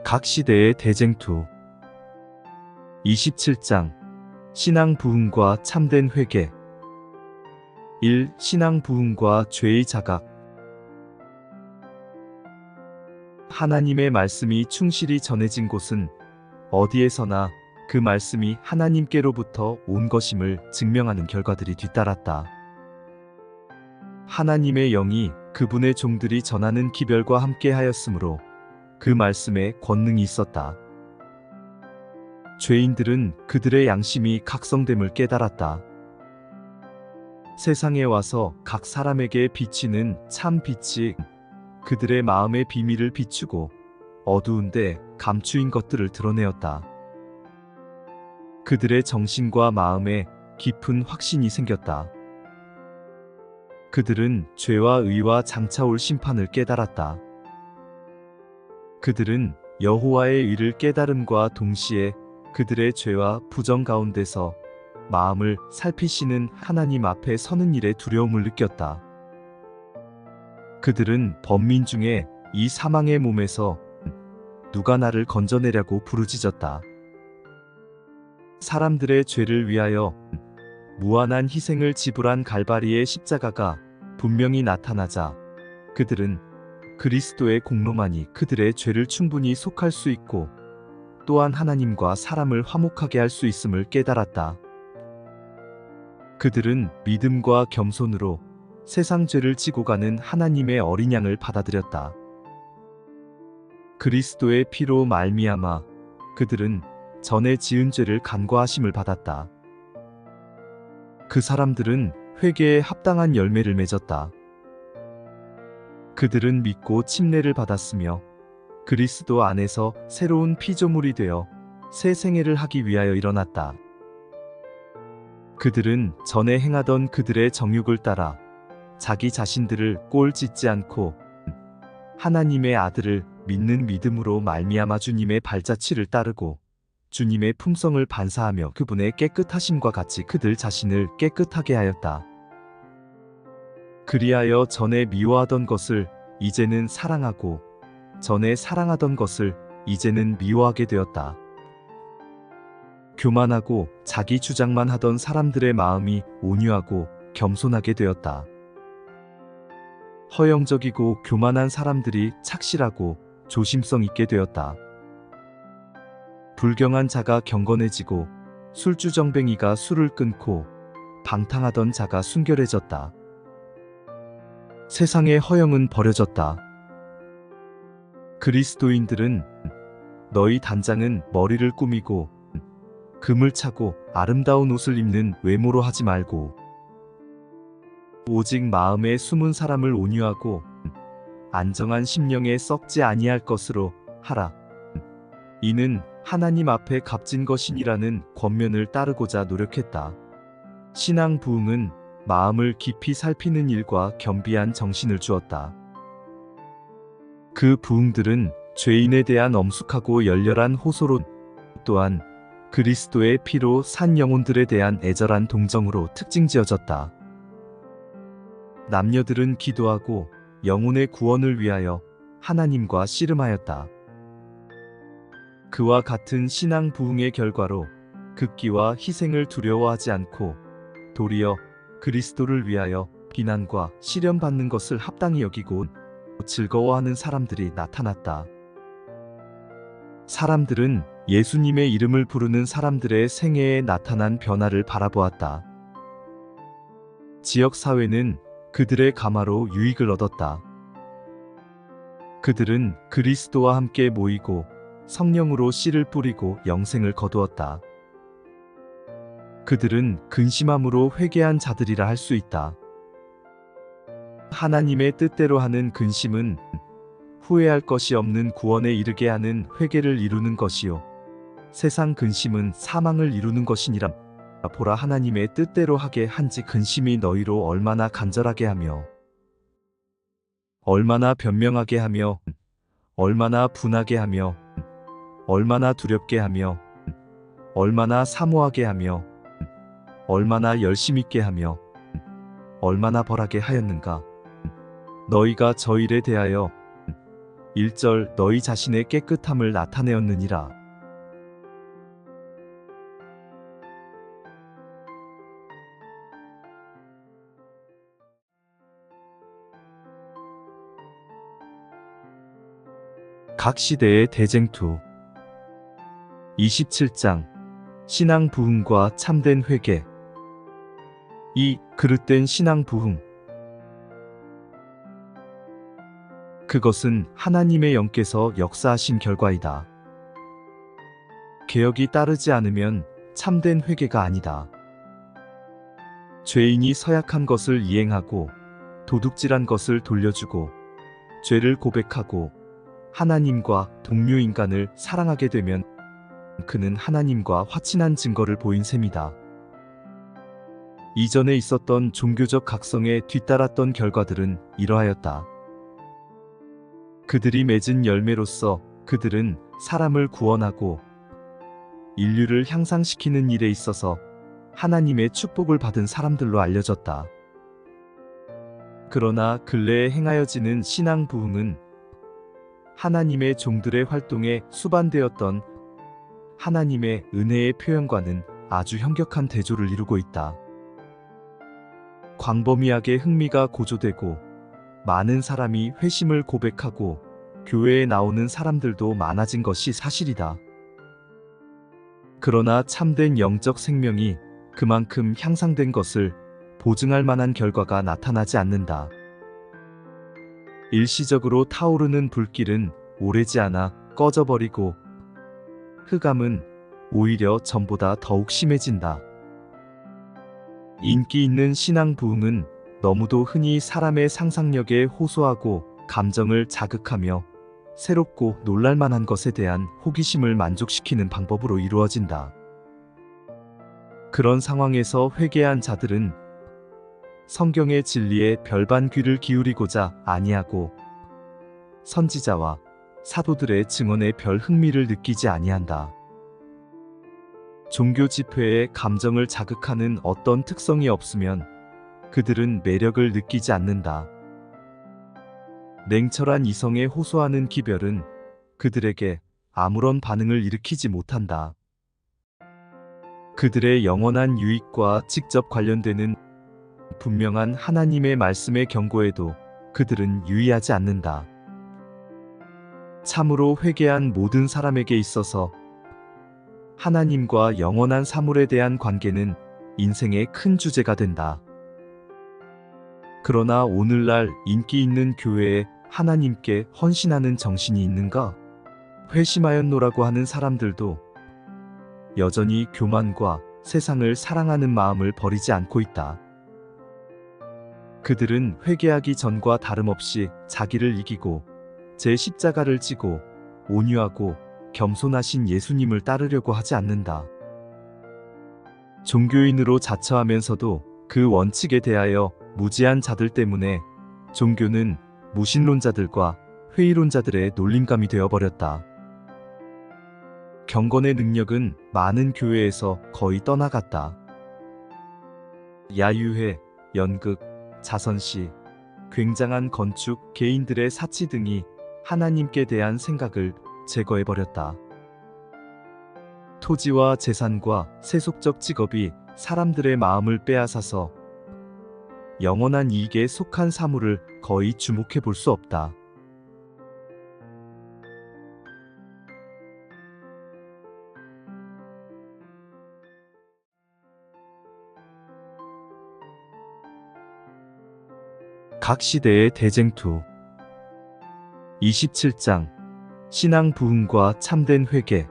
각 시대의 대쟁투 27장 신앙 부흥과 참된 회개 1. 신앙 부흥과 죄의 자각. 하나님의 말씀이 충실히 전해진 곳은 어디에서나 그 말씀이 하나님께로부터 온 것임을 증명하는 결과들이 뒤따랐다. 하나님의 영이 그분의 종들이 전하는 기별과 함께 하였으므로 그 말씀에 권능이 있었다. 죄인들은 그들의 양심이 각성됨을 깨달았다. 세상에 와서 각 사람에게 비치는 참 빛이 그들의 마음의 비밀을 비추고 어두운데 감추인 것들을 드러내었다. 그들의 정신과 마음에 깊은 확신이 생겼다. 그들은 죄와 의와 장차 올 심판을 깨달았다. 그들은 여호와의 의를 깨달음과 동시에 그들의 죄와 부정 가운데서 마음을 살피시는 하나님 앞에 서는 일에 두려움을 느꼈다. 그들은 범민 중에 이 사망의 몸에서 누가 나를 건져내려고 부르짖었다. 사람들의 죄를 위하여 무한한 희생을 지불한 갈바리의 십자가가 분명히 나타나자 그들은 그리스도의 공로만이 그들의 죄를 충분히 속할 수 있고 또한 하나님과 사람을 화목하게 할 수 있음을 깨달았다. 그들은 믿음과 겸손으로 세상 죄를 지고 가는 하나님의 어린 양을 받아들였다. 그리스도의 피로 말미암아 그들은 전에 지은 죄를 간과하심을 받았다. 그 사람들은 회개에 합당한 열매를 맺었다. 그들은 믿고 침례를 받았으며 그리스도 안에서 새로운 피조물이 되어 새 생애를 하기 위하여 일어났다. 그들은 전에 행하던 그들의 정욕을 따라 자기 자신들을 꼴짓지 않고 하나님의 아들을 믿는 믿음으로 말미암아 주님의 발자취를 따르고 주님의 품성을 반사하며 그분의 깨끗하심과 같이 그들 자신을 깨끗하게 하였다. 그리하여 전에 미워하던 것을 이제는 사랑하고 전에 사랑하던 것을 이제는 미워하게 되었다. 교만하고 자기 주장만 하던 사람들의 마음이 온유하고 겸손하게 되었다. 허영적이고 교만한 사람들이 착실하고 조심성 있게 되었다. 불경한 자가 경건해지고 술주정뱅이가 술을 끊고 방탕하던 자가 순결해졌다. 세상의 허영은 버려졌다. 그리스도인들은 너희 단장은 머리를 꾸미고 금을 차고 아름다운 옷을 입는 외모로 하지 말고 오직 마음에 숨은 사람을 온유하고 안정한 심령에 썩지 아니할 것으로 하라. 이는 하나님 앞에 값진 것이니라는 권면을 따르고자 노력했다. 신앙 부흥은 마음을 깊이 살피는 일과 겸비한 정신을 주었다. 그 부흥들은 죄인에 대한 엄숙하고 열렬한 호소로 또한 그리스도의 피로 산 영혼들에 대한 애절한 동정으로 특징지어졌다. 남녀들은 기도하고 영혼의 구원을 위하여 하나님과 씨름하였다. 그와 같은 신앙 부흥의 결과로 극기와 희생을 두려워하지 않고 도리어 그리스도를 위하여 비난과 시련받는 것을 합당히 여기고 즐거워하는 사람들이 나타났다. 사람들은 예수님의 이름을 부르는 사람들의 생애에 나타난 변화를 바라보았다. 지역사회는 그들의 가마로 유익을 얻었다. 그들은 그리스도와 함께 모이고 성령으로 씨를 뿌리고 영생을 거두었다. 그들은 근심함으로 회개한 자들이라 할 수 있다. 하나님의 뜻대로 하는 근심은 후회할 것이 없는 구원에 이르게 하는 회개를 이루는 것이요 세상 근심은 사망을 이루는 것이니라. 보라, 하나님의 뜻대로 하게 한지 근심이 너희로 얼마나 간절하게 하며 얼마나 변명하게 하며 얼마나 분하게 하며 얼마나 두렵게 하며 얼마나 사모하게 하며 얼마나 열심 있게 하며 얼마나 벌하게 하였는가. 너희가 저 일에 대하여 1절 너희 자신의 깨끗함을 나타내었느니라. 각 시대의 대쟁투 27장 신앙 부흥과 참된 회개. 이 그릇된 신앙 부흥. 그것은 하나님의 영께서 역사하신 결과이다. 개혁이 따르지 않으면 참된 회개가 아니다. 죄인이 서약한 것을 이행하고 도둑질한 것을 돌려주고 죄를 고백하고 하나님과 동료 인간을 사랑하게 되면 그는 하나님과 화친한 증거를 보인 셈이다. 이전에 있었던 종교적 각성에 뒤따랐던 결과들은 이러하였다. 그들이 맺은 열매로서 그들은 사람을 구원하고 인류를 향상시키는 일에 있어서 하나님의 축복을 받은 사람들로 알려졌다. 그러나 근래에 행하여지는 신앙 부흥은 하나님의 종들의 활동에 수반되었던 하나님의 은혜의 표현과는 아주 현격한 대조를 이루고 있다. 광범위하게 흥미가 고조되고 많은 사람이 회심을 고백하고 교회에 나오는 사람들도 많아진 것이 사실이다. 그러나 참된 영적 생명이 그만큼 향상된 것을 보증할 만한 결과가 나타나지 않는다. 일시적으로 타오르는 불길은 오래지 않아 꺼져버리고 흑암은 오히려 전보다 더욱 심해진다. 인기 있는 신앙 부흥은 너무도 흔히 사람의 상상력에 호소하고 감정을 자극하며 새롭고 놀랄만한 것에 대한 호기심을 만족시키는 방법으로 이루어진다. 그런 상황에서 회개한 자들은 성경의 진리에 별반 귀를 기울이고자 아니하고 선지자와 사도들의 증언에 별 흥미를 느끼지 아니한다. 종교 집회의 감정을 자극하는 어떤 특성이 없으면 그들은 매력을 느끼지 않는다. 냉철한 이성에 호소하는 기별은 그들에게 아무런 반응을 일으키지 못한다. 그들의 영원한 유익과 직접 관련되는 분명한 하나님의 말씀의 경고에도 그들은 유의하지 않는다. 참으로 회개한 모든 사람에게 있어서 하나님과 영원한 사물에 대한 관계는 인생의 큰 주제가 된다. 그러나 오늘날 인기 있는 교회에 하나님께 헌신하는 정신이 있는가? 회심하였노라고 하는 사람들도 여전히 교만과 세상을 사랑하는 마음을 버리지 않고 있다. 그들은 회개하기 전과 다름없이 자기를 이기고 제 십자가를 지고 온유하고 겸손하신 예수님을 따르려고 하지 않는다. 종교인으로 자처하면서도 그 원칙에 대하여 무지한 자들 때문에 종교는 무신론자들과 회의론자들의 놀림감이 되어버렸다. 경건의 능력은 많은 교회에서 거의 떠나갔다. 야유회, 연극, 자선시, 굉장한 건축, 개인들의 사치 등이 하나님께 대한 생각을 제거해버렸다. 토지와 재산과 세속적 직업이 사람들의 마음을 빼앗아서 영원한 이익에 속한 사물을 거의 주목해 볼 수 없다. 각 시대의 대쟁투 27장 신앙 부흥과 참된 회개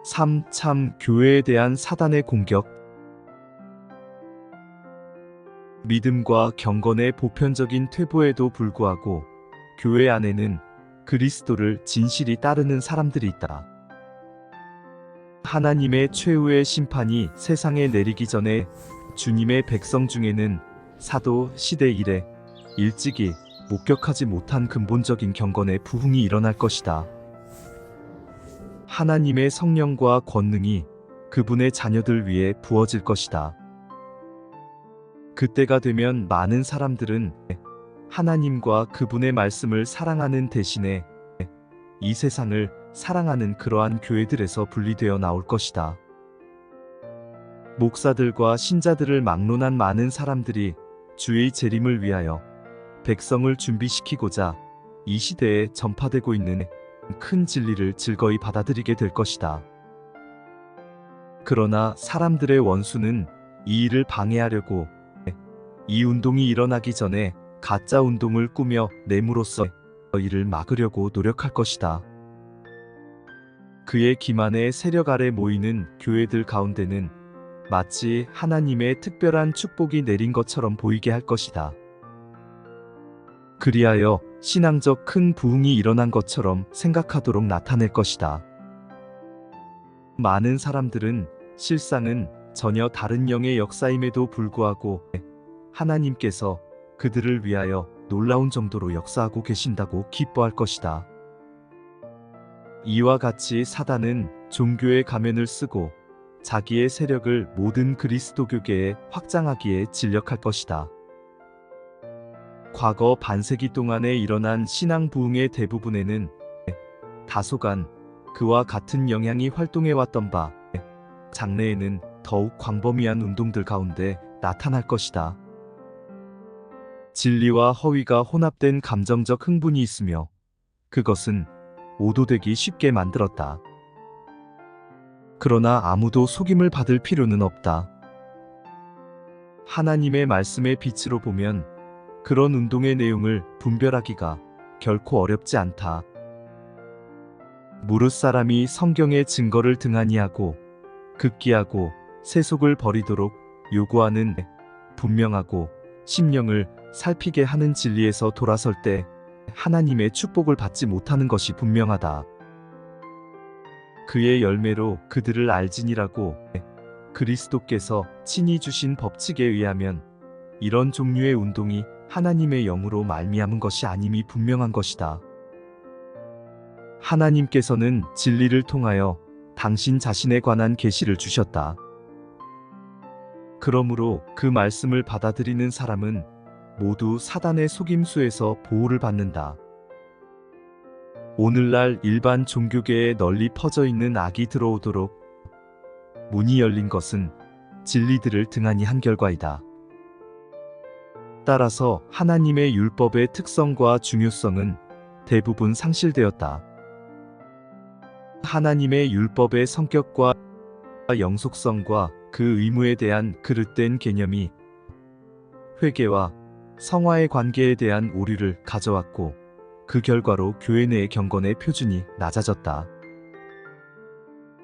3. 참 교회에 대한 사단의 공격. 믿음과 경건의 보편적인 퇴보에도 불구하고 교회 안에는 그리스도를 진실이 따르는 사람들이 있다. 하나님의 최후의 심판이 세상에 내리기 전에 주님의 백성 중에는 사도 시대 이래 일찍이 목격하지 못한 근본적인 경건의 부흥이 일어날 것이다. 하나님의 성령과 권능이 그분의 자녀들 위에 부어질 것이다. 그때가 되면 많은 사람들은 하나님과 그분의 말씀을 사랑하는 대신에 이 세상을 사랑하는 그러한 교회들에서 분리되어 나올 것이다. 목사들과 신자들을 막론한 많은 사람들이 주의 재림을 위하여 백성을 준비시키고자 이 시대에 전파되고 있는 큰 진리를 즐거이 받아들이게 될 것이다. 그러나 사람들의 원수는 이 일을 방해하려고 이 운동이 일어나기 전에 가짜 운동을 꾸며 내므로써 이를 막으려고 노력할 것이다. 그의 기만의 세력 아래 모이는 교회들 가운데는 마치 하나님의 특별한 축복이 내린 것처럼 보이게 할 것이다. 그리하여 신앙적 큰 부흥이 일어난 것처럼 생각하도록 나타낼 것이다. 많은 사람들은 실상은 전혀 다른 영의 역사임에도 불구하고 하나님께서 그들을 위하여 놀라운 정도로 역사하고 계신다고 기뻐할 것이다. 이와 같이 사단은 종교의 가면을 쓰고 자기의 세력을 모든 그리스도교계에 확장하기에 진력할 것이다. 과거 반세기 동안에 일어난 신앙 부흥의 대부분에는 다소간 그와 같은 영향이 활동해왔던 바 장래에는 더욱 광범위한 운동들 가운데 나타날 것이다. 진리와 허위가 혼합된 감정적 흥분이 있으며 그것은 오도되기 쉽게 만들었다. 그러나 아무도 속임을 받을 필요는 없다. 하나님의 말씀의 빛으로 보면 그런 운동의 내용을 분별하기가 결코 어렵지 않다. 무릇 사람이 성경의 증거를 등한히 하고 극기하고 세속을 버리도록 요구하는 분명하고 심령을 살피게 하는 진리에서 돌아설 때 하나님의 축복을 받지 못하는 것이 분명하다. 그의 열매로 그들을 알지니라고 그리스도께서 친히 주신 법칙에 의하면 이런 종류의 운동이 하나님의 영으로 말미암은 것이 아님이 분명한 것이다. 하나님께서는 진리를 통하여 당신 자신에 관한 계시를 주셨다. 그러므로 그 말씀을 받아들이는 사람은 모두 사단의 속임수에서 보호를 받는다. 오늘날 일반 종교계에 널리 퍼져 있는 악이 들어오도록 문이 열린 것은 진리들을 등한히 한 결과이다. 따라서 하나님의 율법의 특성과 중요성은 대부분 상실되었다. 하나님의 율법의 성격과 영속성과 그 의무에 대한 그릇된 개념이 회개와 성화의 관계에 대한 오류를 가져왔고 그 결과로 교회 내의 경건의 표준이 낮아졌다.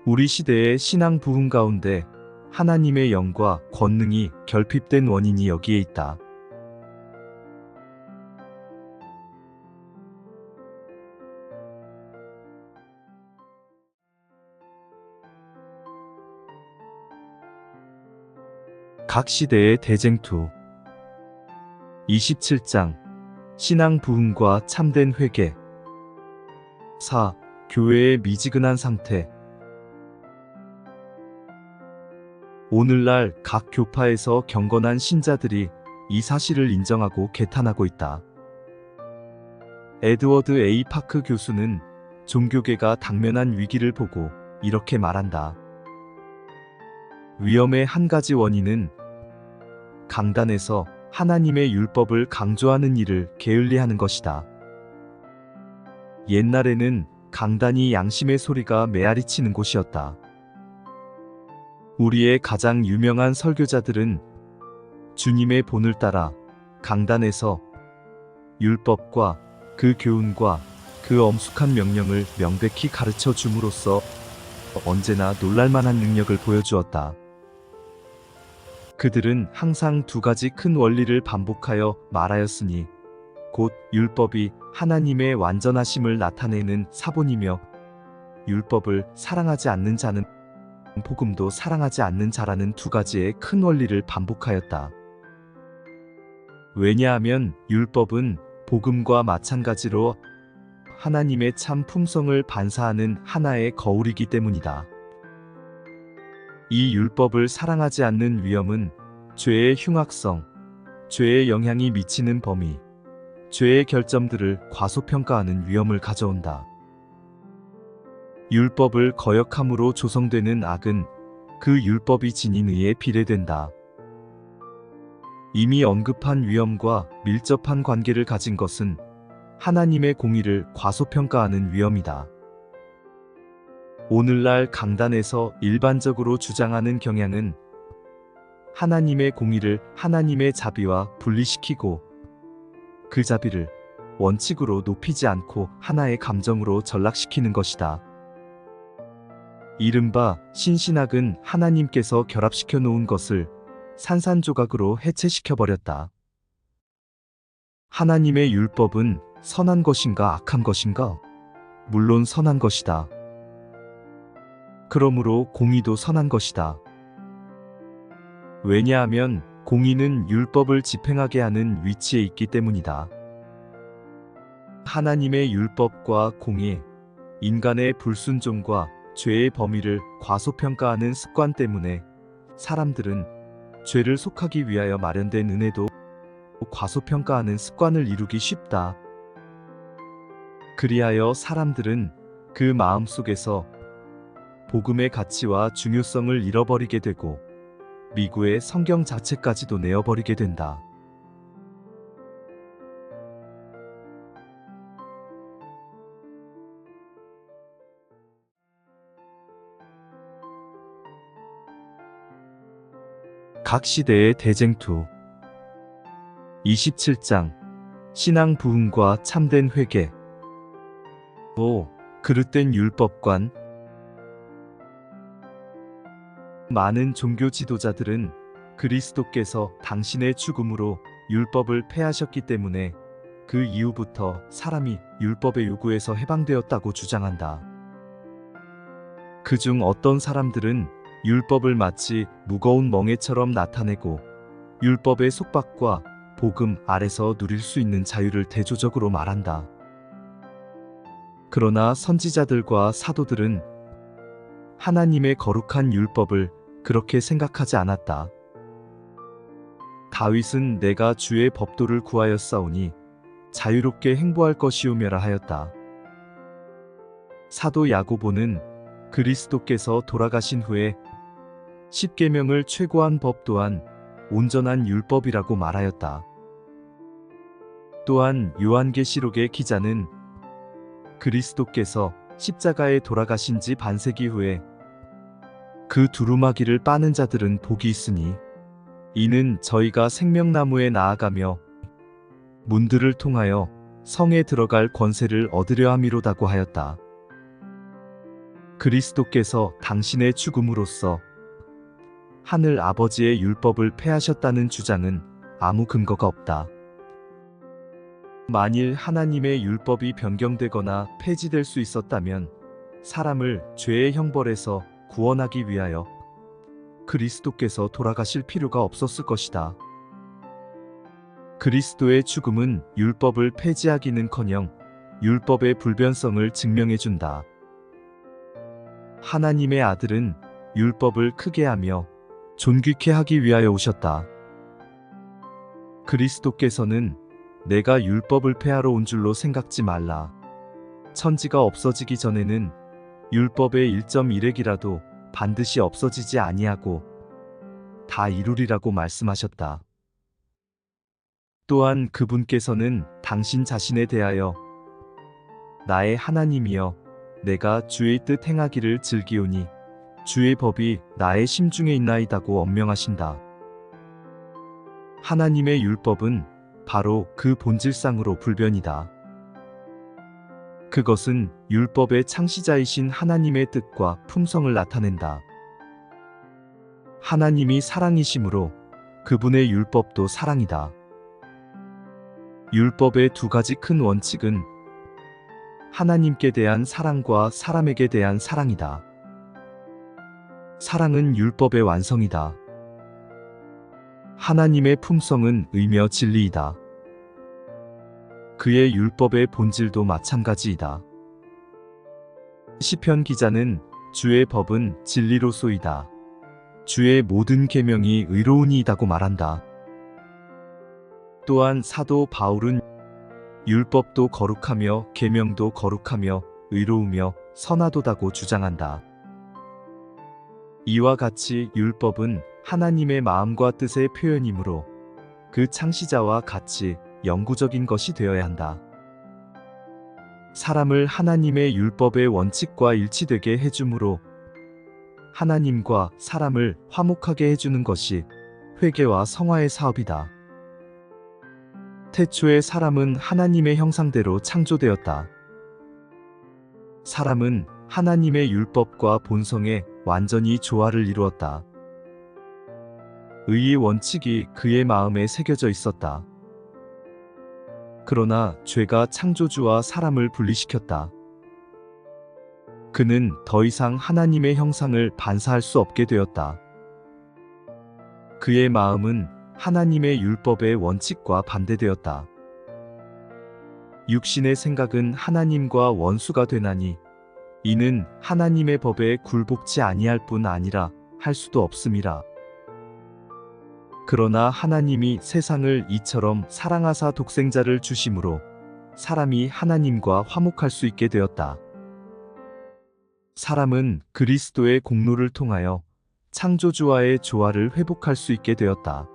우리 시대의 신앙 부흥 가운데 하나님의 영과 권능이 결핍된 원인이 여기에 있다. 각 시대의 대쟁투 27장 신앙 부흥과 참된 회개 4. 교회의 미지근한 상태. 오늘날 각 교파에서 경건한 신자들이 이 사실을 인정하고 개탄하고 있다. 에드워드 A. 파크 교수는 종교계가 당면한 위기를 보고 이렇게 말한다. 위험의 한 가지 원인은 강단에서 하나님의 율법을 강조하는 일을 게을리하는 것이다. 옛날에는 강단이 양심의 소리가 메아리치는 곳이었다. 우리의 가장 유명한 설교자들은 주님의 본을 따라 강단에서 율법과 그 교훈과 그 엄숙한 명령을 명백히 가르쳐 줌으로써 언제나 놀랄만한 능력을 보여주었다. 그들은 항상 두 가지 큰 원리를 반복하여 말하였으니 곧 율법이 하나님의 완전하심을 나타내는 사본이며 율법을 사랑하지 않는 자는 복음도 사랑하지 않는 자라는 두 가지의 큰 원리를 반복하였다. 왜냐하면 율법은 복음과 마찬가지로 하나님의 참 품성을 반사하는 하나의 거울이기 때문이다. 이 율법을 사랑하지 않는 위험은 죄의 흉악성, 죄의 영향이 미치는 범위, 죄의 결점들을 과소평가하는 위험을 가져온다. 율법을 거역함으로 조성되는 악은 그 율법이 지닌 의에 비례된다. 이미 언급한 위험과 밀접한 관계를 가진 것은 하나님의 공의를 과소평가하는 위험이다. 오늘날 강단에서 일반적으로 주장하는 경향은 하나님의 공의를 하나님의 자비와 분리시키고 그 자비를 원칙으로 높이지 않고 하나의 감정으로 전락시키는 것이다. 이른바 신신학은 하나님께서 결합시켜 놓은 것을 산산조각으로 해체시켜버렸다. 하나님의 율법은 선한 것인가 악한 것인가? 물론 선한 것이다. 그러므로 공의도 선한 것이다. 왜냐하면 공의는 율법을 집행하게 하는 위치에 있기 때문이다. 하나님의 율법과 공의, 인간의 불순종과 죄의 범위를 과소평가하는 습관 때문에 사람들은 죄를 속하기 위하여 마련된 은혜도 과소평가하는 습관을 이루기 쉽다. 그리하여 사람들은 그 마음속에서 복음의 가치와 중요성을 잃어버리게 되고 미구의 성경 자체까지도 내어버리게 된다. 각 시대의 대쟁투 27장 신앙 부흥과 참된 회개 5. 그릇된 율법관 많은 종교 지도자들은 그리스도께서 당신의 죽음으로 율법을 폐하셨기 때문에 그 이후부터 사람이 율법의 요구에서 해방되었다고 주장한다. 그중 어떤 사람들은 율법을 마치 무거운 멍에처럼 나타내고 율법의 속박과 복음 아래서 누릴 수 있는 자유를 대조적으로 말한다. 그러나 선지자들과 사도들은 하나님의 거룩한 율법을 그렇게 생각하지 않았다. 다윗은 내가 주의 법도를 구하였사오니 자유롭게 행보할 것이오며라 하였다. 사도 야고보는 그리스도께서 돌아가신 후에 십계명을 최고한 법 또한 온전한 율법이라고 말하였다. 또한 요한계시록의 기자는 그리스도께서 십자가에 돌아가신 지 반세기 후에 그 두루마기를 빠는 자들은 복이 있으니 이는 저희가 생명나무에 나아가며 문들을 통하여 성에 들어갈 권세를 얻으려 함이로다고 하였다. 그리스도께서 당신의 죽음으로써 하늘 아버지의 율법을 폐하셨다는 주장은 아무 근거가 없다. 만일 하나님의 율법이 변경되거나 폐지될 수 있었다면 사람을 죄의 형벌에서 구원하기 위하여 그리스도께서 돌아가실 필요가 없었을 것이다. 그리스도의 죽음은 율법을 폐지하기는커녕 율법의 불변성을 증명해준다. 하나님의 아들은 율법을 크게 하며 존귀케 하기 위하여 오셨다. 그리스도께서는 내가 율법을 폐하러 온 줄로 생각지 말라. 천지가 없어지기 전에는 율법의 1.1핵이라도 반드시 없어지지 아니하고 다 이루리라고 말씀하셨다. 또한 그분께서는 당신 자신에 대하여 나의 하나님이여 내가 주의 뜻 행하기를 즐기오니 주의 법이 나의 심중에 있나이다고 엄명하신다. 하나님의 율법은 바로 그 본질상으로 불변이다. 그것은 율법의 창시자이신 하나님의 뜻과 품성을 나타낸다. 하나님이 사랑이시므로 그분의 율법도 사랑이다. 율법의 두 가지 큰 원칙은 하나님께 대한 사랑과 사람에게 대한 사랑이다. 사랑은 율법의 완성이다. 하나님의 품성은 의며 진리이다. 그의 율법의 본질도 마찬가지이다. 시편 기자는 주의 법은 진리로소이다. 주의 모든 계명이 의로우니이다고 말한다. 또한 사도 바울은 율법도 거룩하며 계명도 거룩하며 의로우며 선하도다고 주장한다. 이와 같이 율법은 하나님의 마음과 뜻의 표현이므로 그 창시자와 같이 영구적인 것이 되어야 한다. 사람을 하나님의 율법의 원칙과 일치되게 해주므로 하나님과 사람을 화목하게 해주는 것이 회개와 성화의 사업이다. 태초에 사람은 하나님의 형상대로 창조되었다. 사람은 하나님의 율법과 본성에 완전히 조화를 이루었다. 의의 원칙이 그의 마음에 새겨져 있었다. 그러나 죄가 창조주와 사람을 분리시켰다. 그는 더 이상 하나님의 형상을 반사할 수 없게 되었다. 그의 마음은 하나님의 율법의 원칙과 반대되었다. 육신의 생각은 하나님과 원수가 되나니 이는 하나님의 법에 굴복치 아니할 뿐 아니라 할 수도 없음이라. 그러나 하나님이 세상을 이처럼 사랑하사 독생자를 주심으로 사람이 하나님과 화목할 수 있게 되었다. 사람은 그리스도의 공로를 통하여 창조주와의 조화를 회복할 수 있게 되었다.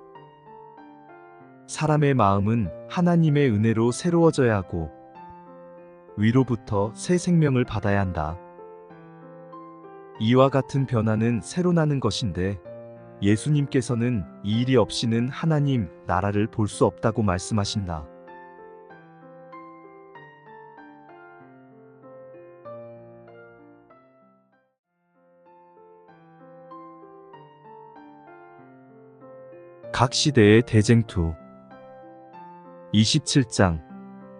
사람의 마음은 하나님의 은혜로 새로워져야 하고 위로부터 새 생명을 받아야 한다. 이와 같은 변화는 새로 나는 것인데 예수님께서는 이 일이 없이는 하나님 나라를 볼 수 없다고 말씀하신다. 각 시대의 대쟁투 27장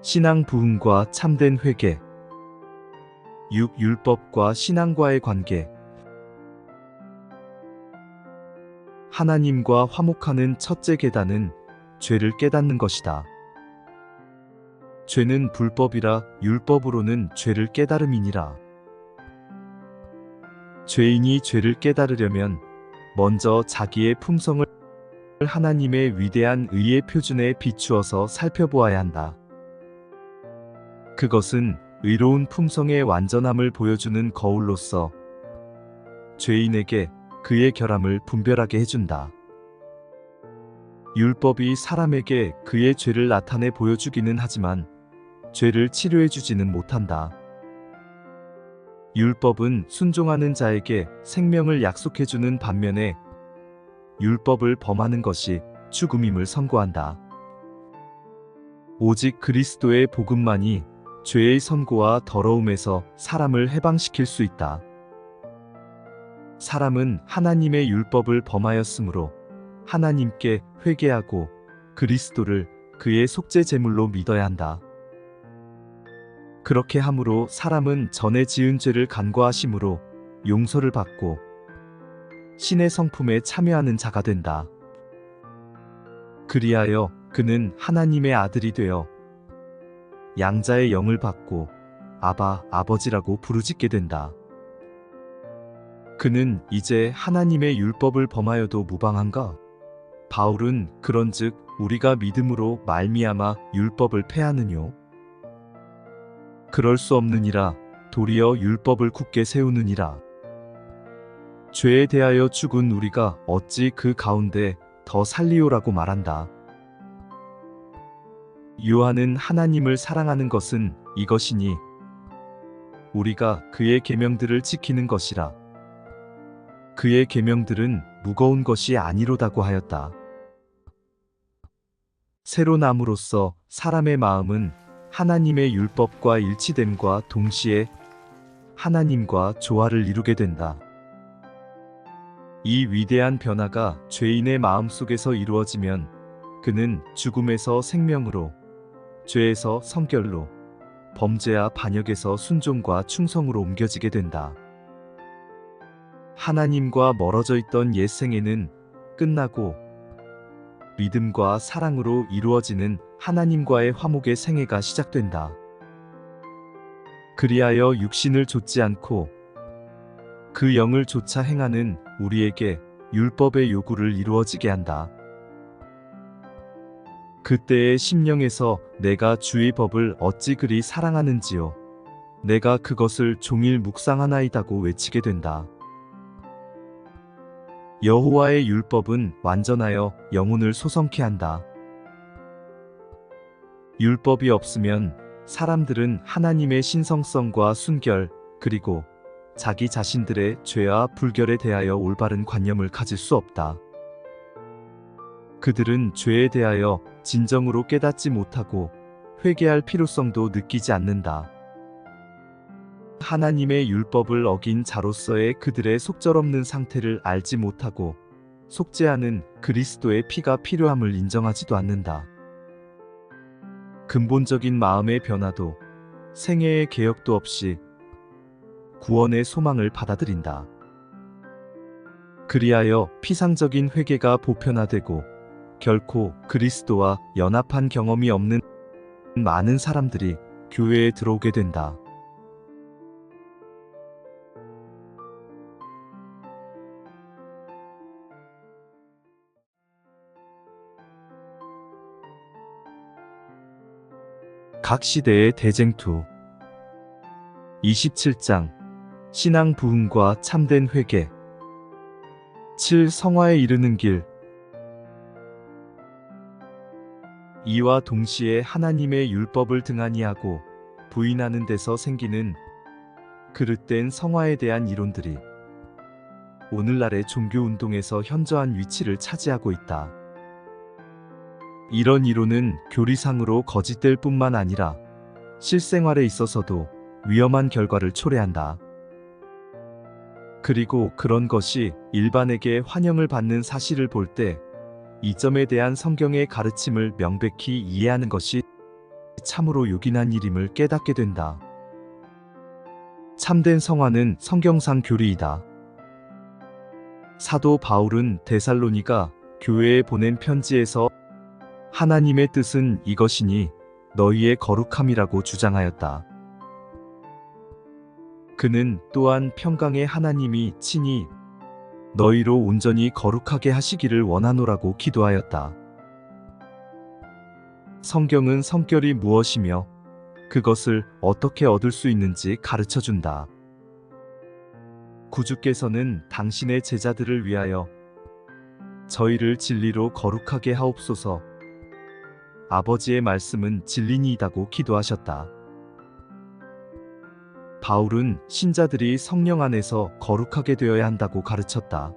신앙 부흥과 참된 회개 6. 율법과 신앙과의 관계 하나님과 화목하는 첫째 계단은 죄를 깨닫는 것이다. 죄는 불법이라 율법으로는 죄를 깨달음이니라. 죄인이 죄를 깨달으려면 먼저 자기의 품성을 하나님의 위대한 의의 표준에 비추어서 살펴보아야 한다. 그것은 의로운 품성의 완전함을 보여주는 거울로서 죄인에게 그의 결함을 분별하게 해준다. 율법이 사람에게 그의 죄를 나타내 보여주기는 하지만 죄를 치료해주지는 못한다. 율법은 순종하는 자에게 생명을 약속해주는 반면에 율법을 범하는 것이 죽음임을 선고한다. 오직 그리스도의 복음만이 죄의 선고와 더러움에서 사람을 해방시킬 수 있다. 사람은 하나님의 율법을 범하였으므로 하나님께 회개하고 그리스도를 그의 속죄 제물로 믿어야 한다. 그렇게 함으로 사람은 전에 지은 죄를 간과하심으로 용서를 받고 신의 성품에 참여하는 자가 된다. 그리하여 그는 하나님의 아들이 되어 양자의 영을 받고 아바, 아버지라고 부르짖게 된다. 그는 이제 하나님의 율법을 범하여도 무방한가? 바울은 그런즉 우리가 믿음으로 말미암아 율법을 폐하느뇨? 그럴 수 없느니라. 도리어 율법을 굳게 세우느니라. 죄에 대하여 죽은 우리가 어찌 그 가운데 더 살리오라고 말한다. 요한은 하나님을 사랑하는 것은 이것이니 우리가 그의 계명들을 지키는 것이라. 그의 계명들은 무거운 것이 아니로다고 하였다. 새로 남으로써 사람의 마음은 하나님의 율법과 일치됨과 동시에 하나님과 조화를 이루게 된다. 이 위대한 변화가 죄인의 마음속에서 이루어지면 그는 죽음에서 생명으로, 죄에서 성결로, 범죄와 반역에서 순종과 충성으로 옮겨지게 된다. 하나님과 멀어져 있던 옛 생애는 끝나고 믿음과 사랑으로 이루어지는 하나님과의 화목의 생애가 시작된다. 그리하여 육신을 좇지 않고 그 영을 좇아 행하는 우리에게 율법의 요구를 이루어지게 한다. 그때의 심령에서 내가 주의 법을 어찌 그리 사랑하는지요. 내가 그것을 종일 묵상하나이다고 외치게 된다. 여호와의 율법은 완전하여 영혼을 소성케 한다. 율법이 없으면 사람들은 하나님의 신성성과 순결, 그리고 자기 자신들의 죄와 불결에 대하여 올바른 관념을 가질 수 없다. 그들은 죄에 대하여 진정으로 깨닫지 못하고 회개할 필요성도 느끼지 않는다. 하나님의 율법을 어긴 자로서의 그들의 속절없는 상태를 알지 못하고 속죄하는 그리스도의 피가 필요함을 인정하지도 않는다. 근본적인 마음의 변화도 생애의 개혁도 없이 구원의 소망을 받아들인다. 그리하여 피상적인 회개가 보편화되고 결코 그리스도와 연합한 경험이 없는 많은 사람들이 교회에 들어오게 된다. 각 시대의 대쟁투 27장 신앙 부흥과 참된 회개 7. 성화에 이르는 길 이와 동시에 하나님의 율법을 등한히 하고 부인하는 데서 생기는 그릇된 성화에 대한 이론들이 오늘날의 종교운동에서 현저한 위치를 차지하고 있다. 이런 이론은 교리상으로 거짓될 뿐만 아니라 실생활에 있어서도 위험한 결과를 초래한다. 그리고 그런 것이 일반에게 환영을 받는 사실을 볼 때 이 점에 대한 성경의 가르침을 명백히 이해하는 것이 참으로 요긴한 일임을 깨닫게 된다. 참된 성화는 성경상 교리이다. 사도 바울은 데살로니가 교회에 보낸 편지에서 하나님의 뜻은 이것이니 너희의 거룩함이라고 주장하였다. 그는 또한 평강의 하나님이 친히 너희로 온전히 거룩하게 하시기를 원하노라고 기도하였다. 성경은 성결이 무엇이며 그것을 어떻게 얻을 수 있는지 가르쳐준다. 구주께서는 당신의 제자들을 위하여 저희를 진리로 거룩하게 하옵소서 아버지의 말씀은 진리니이다고 기도하셨다. 바울은 신자들이 성령 안에서 거룩하게 되어야 한다고 가르쳤다.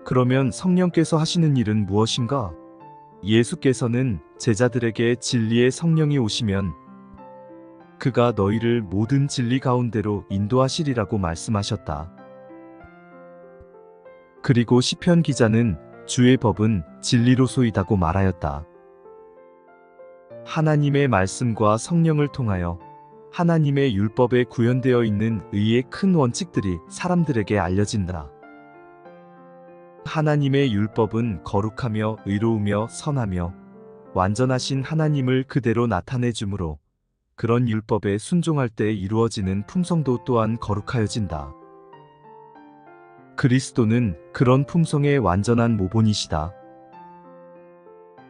그러면 성령께서 하시는 일은 무엇인가? 예수께서는 제자들에게 진리의 성령이 오시면 그가 너희를 모든 진리 가운데로 인도하시리라고 말씀하셨다. 그리고 시편 기자는 주의 법은 진리로소이다고 말하였다. 하나님의 말씀과 성령을 통하여 하나님의 율법에 구현되어 있는 의의 큰 원칙들이 사람들에게 알려진다. 하나님의 율법은 거룩하며 의로우며 선하며 완전하신 하나님을 그대로 나타내 주므로 그런 율법에 순종할 때 이루어지는 품성도 또한 거룩하여진다. 그리스도는 그런 품성의 완전한 모본이시다.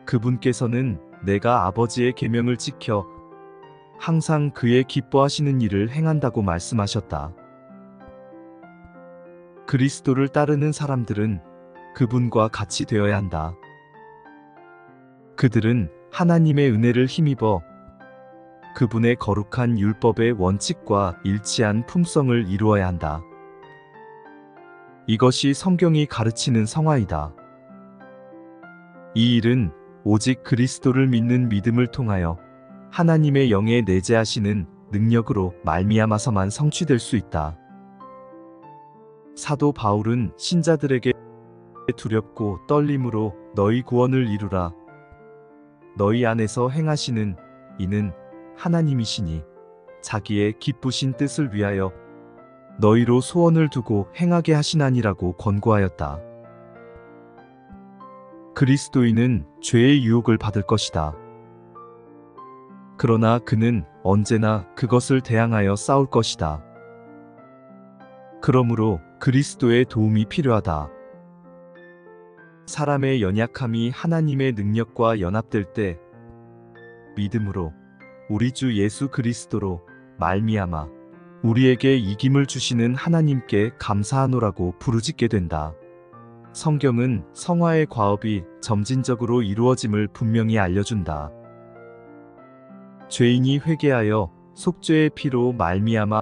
그분께서는 내가 아버지의 계명을 지켜 항상 그의 기뻐하시는 일을 행한다고 말씀하셨다. 그리스도를 따르는 사람들은 그분과 같이 되어야 한다. 그들은 하나님의 은혜를 힘입어 그분의 거룩한 율법의 원칙과 일치한 품성을 이루어야 한다. 이것이 성경이 가르치는 성화이다. 이 일은 오직 그리스도를 믿는 믿음을 통하여 하나님의 영에 내재하시는 능력으로 말미암아서만 성취될 수 있다. 사도 바울은 신자들에게 두렵고 떨림으로 너희 구원을 이루라. 너희 안에서 행하시는 이는 하나님이시니 자기의 기쁘신 뜻을 위하여 너희로 소원을 두고 행하게 하시나니라고 권고하였다. 그리스도인은 죄의 유혹을 받을 것이다. 그러나 그는 언제나 그것을 대항하여 싸울 것이다. 그러므로 그리스도의 도움이 필요하다. 사람의 연약함이 하나님의 능력과 연합될 때 믿음으로 우리 주 예수 그리스도로 말미암아 우리에게 이김을 주시는 하나님께 감사하노라고 부르짖게 된다. 성경은 성화의 과업이 점진적으로 이루어짐을 분명히 알려준다. 죄인이 회개하여 속죄의 피로 말미암아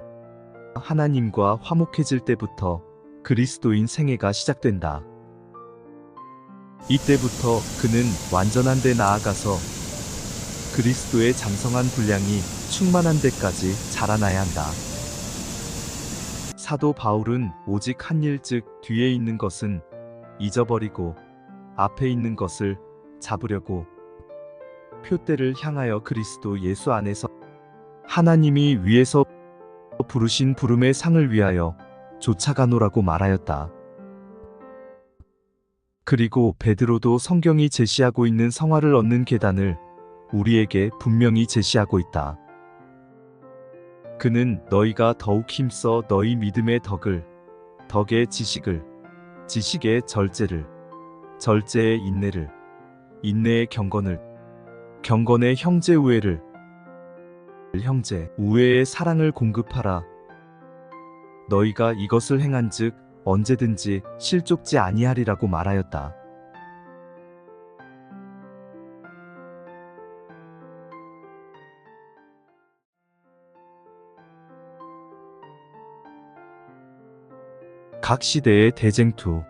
하나님과 화목해질 때부터 그리스도인 생애가 시작된다. 이때부터 그는 완전한 데 나아가서 그리스도의 장성한 분량이 충만한 데까지 자라나야 한다. 사도 바울은 오직 한 일 즉 뒤에 있는 것은 잊어버리고 앞에 있는 것을 잡으려고 표대를 향하여 그리스도 예수 안에서 하나님이 위에서 부르신 부름의 상을 위하여 쫓아가노라고 말하였다. 그리고 베드로도 성경이 제시하고 있는 성화를 얻는 계단을 우리에게 분명히 제시하고 있다. 그는 너희가 더욱 힘써 너희 믿음의 덕을, 덕의 지식을, 지식의 절제를, 절제의 인내를, 인내의 경건을, 경건의 형제 우애를, 형제 우애의 사랑을 공급하라. 너희가 이것을 행한즉 언제든지 실족지 아니하리라고 말하였다. 각 시대의 대쟁투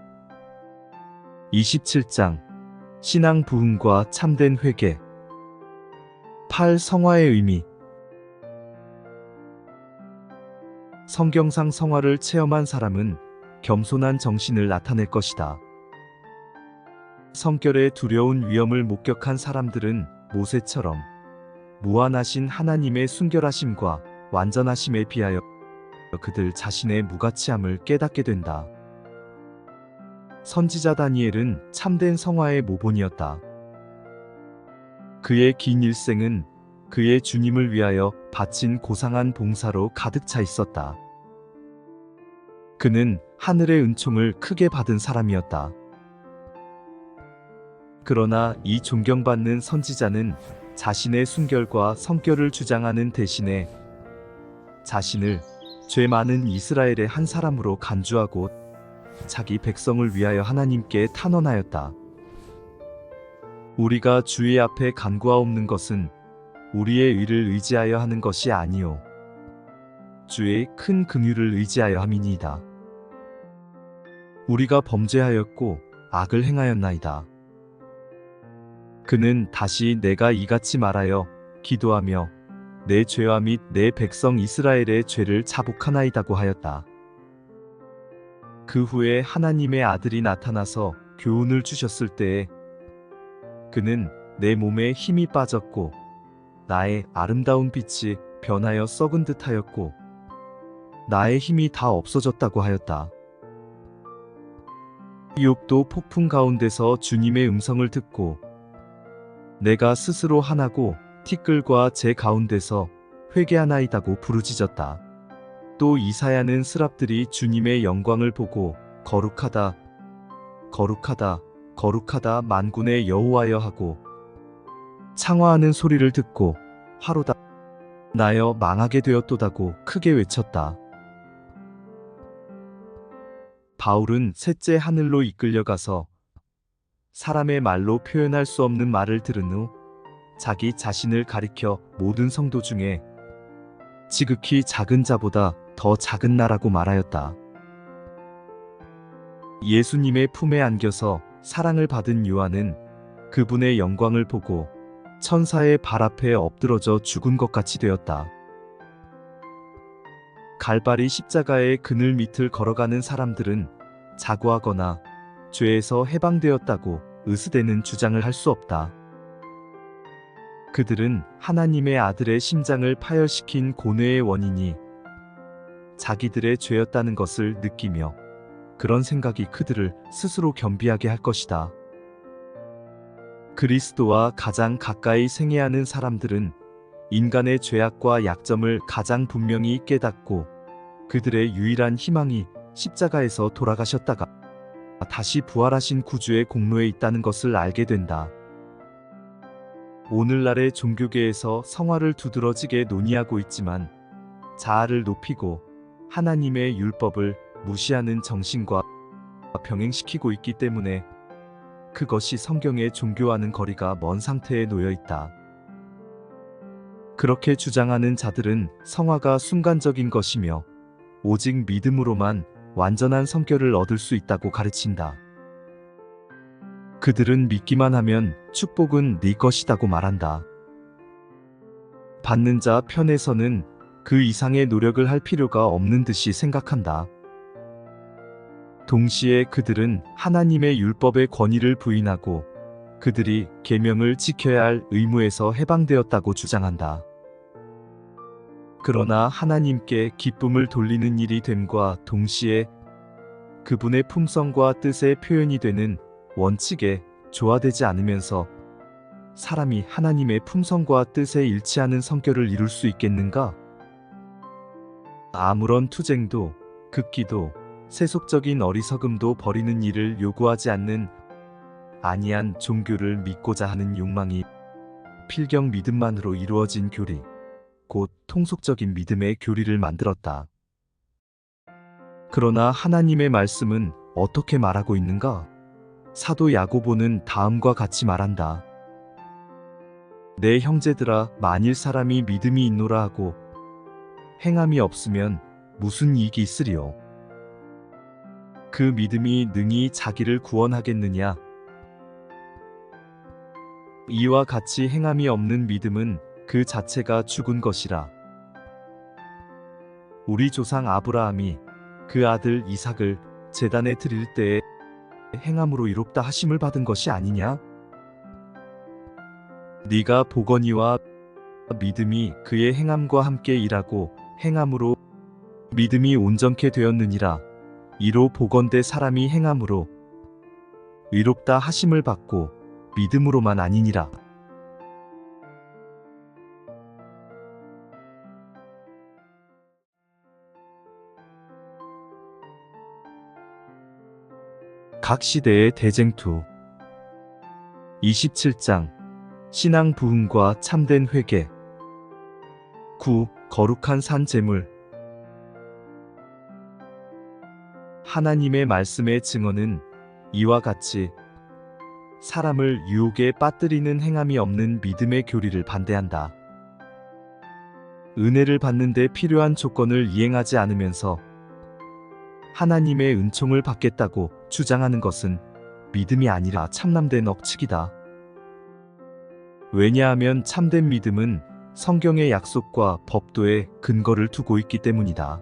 27장 신앙 부흥과 참된 회개 8. 성화의 의미 성경상 성화를 체험한 사람은 겸손한 정신을 나타낼 것이다. 성결의 두려운 위험을 목격한 사람들은 모세처럼 무한하신 하나님의 순결하심과 완전하심에 비하여 그들 자신의 무가치함을 깨닫게 된다. 선지자 다니엘은 참된 성화의 모본이었다. 그의 긴 일생은 그의 주님을 위하여 바친 고상한 봉사로 가득 차 있었다. 그는 하늘의 은총을 크게 받은 사람이었다. 그러나 이 존경받는 선지자는 자신의 순결과 성결을 주장하는 대신에 자신을 죄 많은 이스라엘의 한 사람으로 간주하고 자기 백성을 위하여 하나님께 탄원하였다. 우리가 주의 앞에 간구하옵는 것은 우리의 의를 의지하여 하는 것이 아니요 주의 큰 긍휼을 의지하여 함이니이다. 우리가 범죄하였고 악을 행하였나이다. 그는 다시 내가 이같이 말하여 기도하며 내 죄와 및 내 백성 이스라엘의 죄를 자복하나이다고 하였다. 그 후에 하나님의 아들이 나타나서 교훈을 주셨을 때에 그는 내 몸에 힘이 빠졌고 나의 아름다운 빛이 변하여 썩은 듯 하였고 나의 힘이 다 없어졌다고 하였다. 이욥도 폭풍 가운데서 주님의 음성을 듣고 내가 스스로 하나고 티끌과 제 가운데서 회개하나이다고 부르짖었다. 또 이사야는 스랍들이 주님의 영광을 보고 거룩하다, 거룩하다, 거룩하다 만군의 여호와여 하고 창화하는 소리를 듣고 화로다 나여 망하게 되었도다고 크게 외쳤다. 바울은 셋째 하늘로 이끌려가서 사람의 말로 표현할 수 없는 말을 들은 후 자기 자신을 가리켜 모든 성도 중에 지극히 작은 자보다 더 작은 나라고 말하였다. 예수님의 품에 안겨서 사랑을 받은 요한은 그분의 영광을 보고 천사의 발 앞에 엎드러져 죽은 것 같이 되었다. 갈바리 십자가의 그늘 밑을 걸어가는 사람들은 자고하거나 죄에서 해방되었다고 으스대는 주장을 할 수 없다. 그들은 하나님의 아들의 심장을 파열시킨 고뇌의 원인이 자기들의 죄였다는 것을 느끼며 그런 생각이 그들을 스스로 겸비하게 할 것이다. 그리스도와 가장 가까이 생애하는 사람들은 인간의 죄악과 약점을 가장 분명히 깨닫고 그들의 유일한 희망이 십자가에서 돌아가셨다가 다시 부활하신 구주의 공로에 있다는 것을 알게 된다. 오늘날의 종교계에서 성화를 두드러지게 논의하고 있지만 자아를 높이고 하나님의 율법을 무시하는 정신과 병행시키고 있기 때문에 그것이 성경의 종교와는 거리가 먼 상태에 놓여 있다. 그렇게 주장하는 자들은 성화가 순간적인 것이며 오직 믿음으로만 완전한 성결을 얻을 수 있다고 가르친다. 그들은 믿기만 하면 축복은 네 것이다고 말한다. 받는 자 편에서는 그 이상의 노력을 할 필요가 없는 듯이 생각한다. 동시에 그들은 하나님의 율법의 권위를 부인하고 그들이 계명을 지켜야 할 의무에서 해방되었다고 주장한다. 그러나 하나님께 기쁨을 돌리는 일이 됨과 동시에 그분의 품성과 뜻의 표현이 되는 원칙에 조화되지 않으면서 사람이 하나님의 품성과 뜻에 일치하는 성결을 이룰 수 있겠는가? 아무런 투쟁도, 극기도, 세속적인 어리석음도 버리는 일을 요구하지 않는 안이한 종교를 믿고자 하는 욕망이 필경 믿음만으로 이루어진 교리, 곧 통속적인 믿음의 교리를 만들었다. 그러나 하나님의 말씀은 어떻게 말하고 있는가? 사도 야고보는 다음과 같이 말한다. 내 형제들아, 만일 사람이 믿음이 있노라 하고 행함이 없으면 무슨 이익이 있으리요? 그 믿음이 능히 자기를 구원하겠느냐? 이와 같이 행함이 없는 믿음은 그 자체가 죽은 것이라. 우리 조상 아브라함이 그 아들 이삭을 제단에 드릴 때에 행함으로 이롭다 하심을 받은 것이 아니냐? 네가 보거니와 믿음이 그의 행함과 함께 일하고 행함으로 믿음이 온전케 되었느니라. 이로 보건대 사람이 행함으로 의롭다 하심을 받고 믿음으로만 아니니라. 각 시대의 대쟁투 27장 신앙 부흥과 참된 회개 9. 거룩한 산 제물 하나님의 말씀의 증언은 이와 같이 사람을 유혹에 빠뜨리는 행함이 없는 믿음의 교리를 반대한다. 은혜를 받는 데 필요한 조건을 이행하지 않으면서 하나님의 은총을 받겠다고 주장하는 것은 믿음이 아니라 참남된 억측이다. 왜냐하면 참된 믿음은 성경의 약속과 법도에 근거를 두고 있기 때문이다.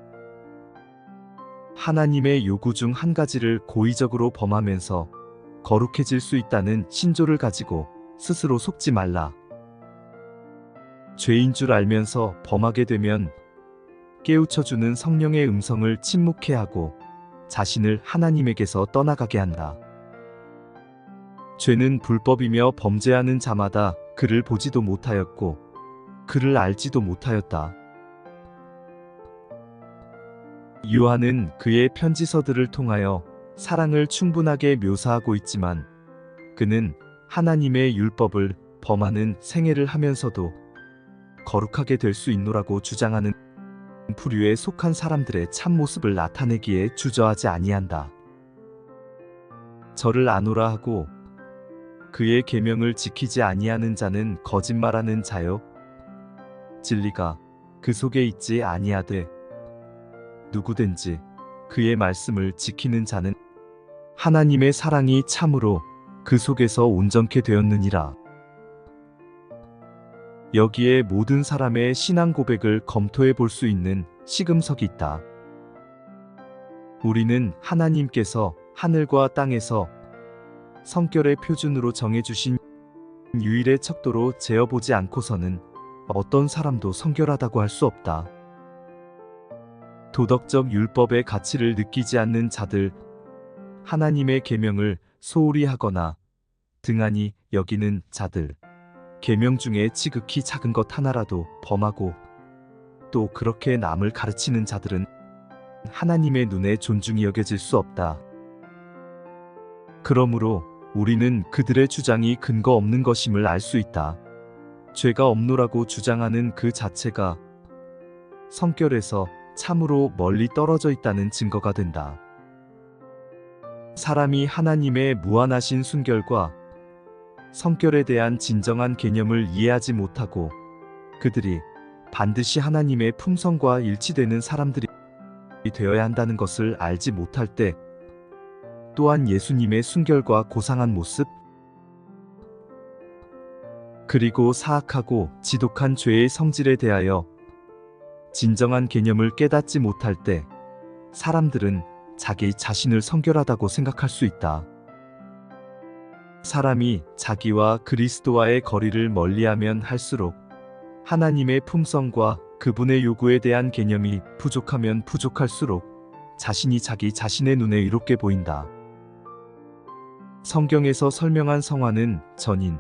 하나님의 요구 중 한 가지를 고의적으로 범하면서 거룩해질 수 있다는 신조를 가지고 스스로 속지 말라. 죄인 줄 알면서 범하게 되면 깨우쳐주는 성령의 음성을 침묵해 하고 자신을 하나님에게서 떠나가게 한다. 죄는 불법이며 범죄하는 자마다 그를 보지도 못하였고 그를 알지도 못하였다. 요한은 그의 편지서들을 통하여 사랑을 충분하게 묘사하고 있지만 그는 하나님의 율법을 범하는 생애를 하면서도 거룩하게 될 수 있노라고 주장하는 부류에 속한 사람들의 참모습을 나타내기에 주저하지 아니한다. 저를 아노라 하고 그의 계명을 지키지 아니하는 자는 거짓말하는 자요 진리가 그 속에 있지 아니하되 누구든지 그의 말씀을 지키는 자는 하나님의 사랑이 참으로 그 속에서 온전케 되었느니라. 여기에 모든 사람의 신앙 고백을 검토해 볼 수 있는 시금석이 있다. 우리는 하나님께서 하늘과 땅에서 성결의 표준으로 정해주신 유일의 척도로 재어보지 않고서는 어떤 사람도 성결하다고 할 수 없다. 도덕적 율법의 가치를 느끼지 않는 자들, 하나님의 계명을 소홀히 하거나 등한히 여기는 자들, 계명 중에 지극히 작은 것 하나라도 범하고 또 그렇게 남을 가르치는 자들은 하나님의 눈에 존중이 여겨질 수 없다. 그러므로 우리는 그들의 주장이 근거 없는 것임을 알 수 있다. 죄가 없노라고 주장하는 그 자체가 성결에서 참으로 멀리 떨어져 있다는 증거가 된다. 사람이 하나님의 무한하신 순결과 성결에 대한 진정한 개념을 이해하지 못하고 그들이 반드시 하나님의 품성과 일치되는 사람들이 되어야 한다는 것을 알지 못할 때 또한 예수님의 순결과 고상한 모습 그리고 사악하고 지독한 죄의 성질에 대하여 진정한 개념을 깨닫지 못할 때 사람들은 자기 자신을 성결하다고 생각할 수 있다. 사람이 자기와 그리스도와의 거리를 멀리하면 할수록 하나님의 품성과 그분의 요구에 대한 개념이 부족하면 부족할수록 자신이 자기 자신의 눈에 의롭게 보인다. 성경에서 설명한 성화는 전인,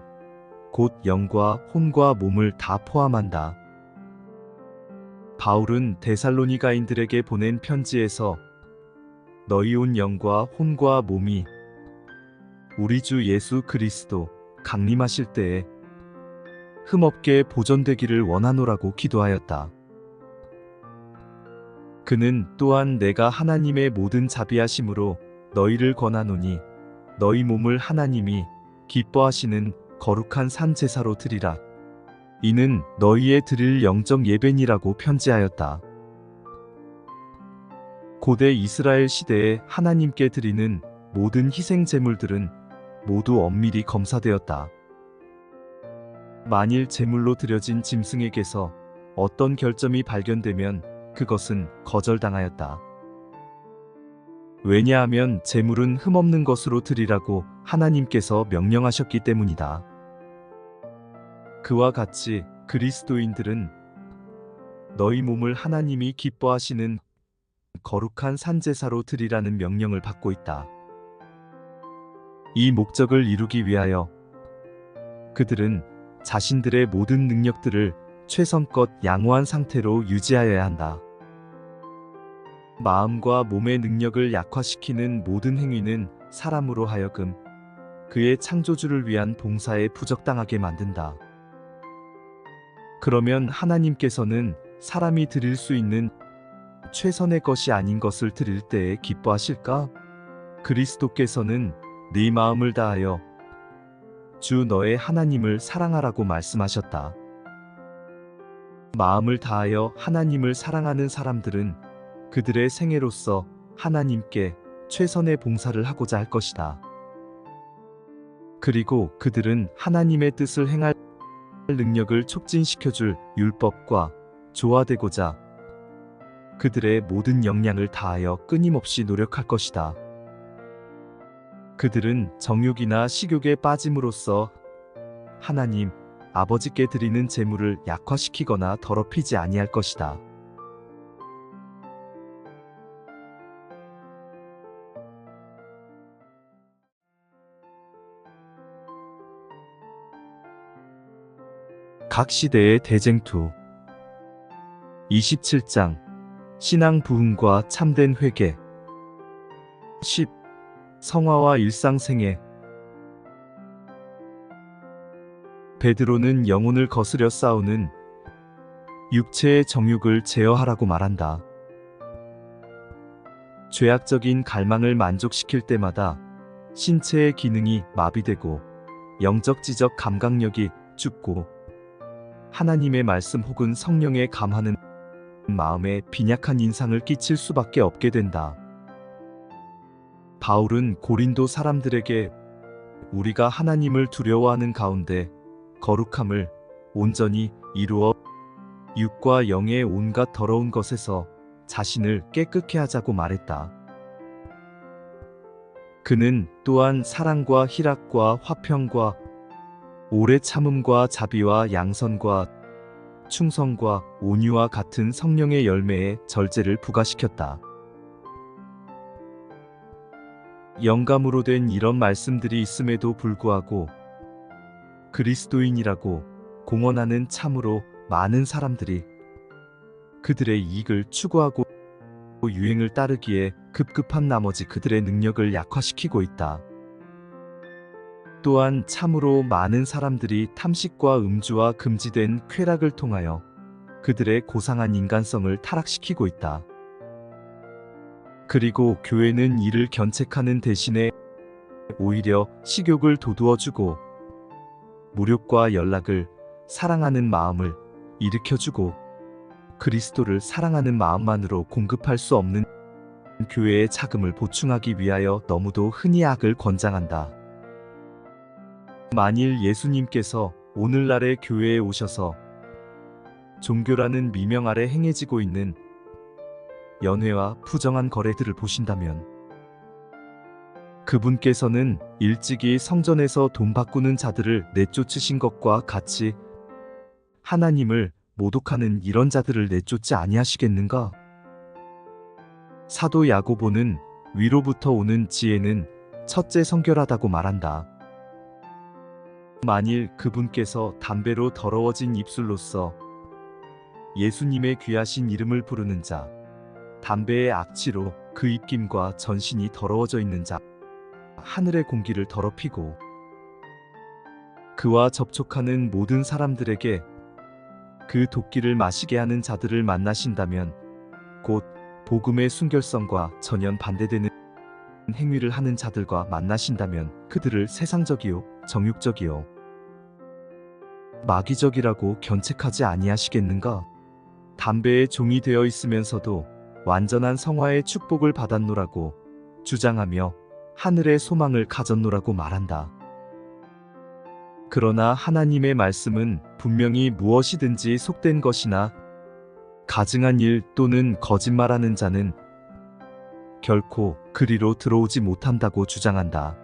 곧 영과 혼과 몸을 다 포함한다. 바울은 데살로니가인들에게 보낸 편지에서 너희 온 영과 혼과 몸이 우리 주 예수 그리스도 강림하실 때에 흠없게 보존되기를 원하노라고 기도하였다. 그는 또한 내가 하나님의 모든 자비하심으로 너희를 권하노니 너희 몸을 하나님이 기뻐하시는 거룩한 산 제사로 드리라. 이는 너희의 드릴 영적 예배니라고 편지하였다. 고대 이스라엘 시대에 하나님께 드리는 모든 희생 제물들은 모두 엄밀히 검사되었다. 만일 제물로 드려진 짐승에게서 어떤 결점이 발견되면 그것은 거절당하였다. 왜냐하면 제물은 흠없는 것으로 드리라고 하나님께서 명령하셨기 때문이다. 그와 같이 그리스도인들은 너희 몸을 하나님이 기뻐하시는 거룩한 산제사로 드리라는 명령을 받고 있다. 이 목적을 이루기 위하여 그들은 자신들의 모든 능력들을 최선껏 양호한 상태로 유지하여야 한다. 마음과 몸의 능력을 약화시키는 모든 행위는 사람으로 하여금 그의 창조주를 위한 봉사에 부적당하게 만든다. 그러면 하나님께서는 사람이 드릴 수 있는 최선의 것이 아닌 것을 드릴 때에 기뻐하실까? 그리스도께서는 네 마음을 다하여 주 너의 하나님을 사랑하라고 말씀하셨다. 마음을 다하여 하나님을 사랑하는 사람들은 그들의 생애로서 하나님께 최선의 봉사를 하고자 할 것이다. 그리고 그들은 하나님의 뜻을 행할 능력을 촉진시켜줄 율법과 조화되고자 그들의 모든 역량을 다하여 끊임없이 노력할 것이다. 그들은 정욕이나 식욕에 빠짐으로써 하나님 아버지께 드리는 제물을 약화시키거나 더럽히지 아니할 것이다. 각 시대의 대쟁투 27장 신앙 부흥과 참된 회개 10. 성화와 일상생애 베드로는 영혼을 거스려 싸우는 육체의 정욕을 제어하라고 말한다. 죄악적인 갈망을 만족시킬 때마다 신체의 기능이 마비되고 영적 지적 감각력이 죽고 하나님의 말씀 혹은 성령에 감하는 마음에 빈약한 인상을 끼칠 수밖에 없게 된다. 바울은 고린도 사람들에게 우리가 하나님을 두려워하는 가운데 거룩함을 온전히 이루어 육과 영의 온갖 더러운 것에서 자신을 깨끗게 하자고 말했다. 그는 또한 사랑과 희락과 화평과 오래 참음과 자비와 양선과 충성과 온유와 같은 성령의 열매에 절제를 부과시켰다. 영감으로 된 이런 말씀들이 있음에도 불구하고 그리스도인이라고 공언하는 참으로 많은 사람들이 그들의 이익을 추구하고 유행을 따르기에 급급한 나머지 그들의 능력을 약화시키고 있다. 또한 참으로 많은 사람들이 탐식과 음주와 금지된 쾌락을 통하여 그들의 고상한 인간성을 타락시키고 있다. 그리고 교회는 이를 견책하는 대신에 오히려 식욕을 돋우어주고 무력과 연락을 사랑하는 마음을 일으켜주고 그리스도를 사랑하는 마음만으로 공급할 수 없는 교회의 자금을 보충하기 위하여 너무도 흔히 악을 권장한다. 만일 예수님께서 오늘날의 교회에 오셔서 종교라는 미명 아래 행해지고 있는 연회와 부정한 거래들을 보신다면 그분께서는 일찍이 성전에서 돈 바꾸는 자들을 내쫓으신 것과 같이 하나님을 모독하는 이런 자들을 내쫓지 아니하시겠는가? 사도 야고보는 위로부터 오는 지혜는 첫째 성결하다고 말한다. 만일 그분께서 담배로 더러워진 입술로서 예수님의 귀하신 이름을 부르는 자, 담배의 악취로 그 입김과 전신이 더러워져 있는 자, 하늘의 공기를 더럽히고 그와 접촉하는 모든 사람들에게 그 도끼를 마시게 하는 자들을 만나신다면 곧 복음의 순결성과 전혀 반대되는 행위를 하는 자들과 만나신다면 그들을 세상적이요 정욕적이요 마귀적이라고 견책하지 아니하시겠는가? 담배의 종이 되어 있으면서도 완전한 성화의 축복을 받았노라고 주장하며 하늘의 소망을 가졌노라고 말한다. 그러나 하나님의 말씀은 분명히 무엇이든지 속된 것이나 가증한 일 또는 거짓말하는 자는 결코 그리로 들어오지 못한다고 주장한다.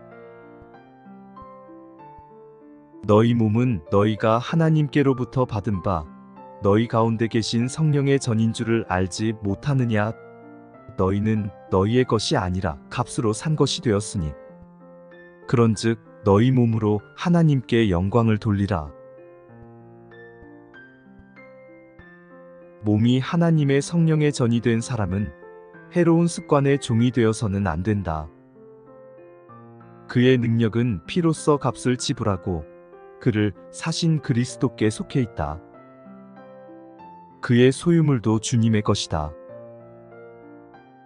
너희 몸은 너희가 하나님께로부터 받은 바 너희 가운데 계신 성령의 전인 줄을 알지 못하느냐? 너희는 너희의 것이 아니라 값으로 산 것이 되었으니 그런즉 너희 몸으로 하나님께 영광을 돌리라. 몸이 하나님의 성령의 전이 된 사람은 해로운 습관의 종이 되어서는 안 된다. 그의 능력은 피로써 값을 지불하고 그를 사신 그리스도께 속해 있다. 그의 소유물도 주님의 것이다.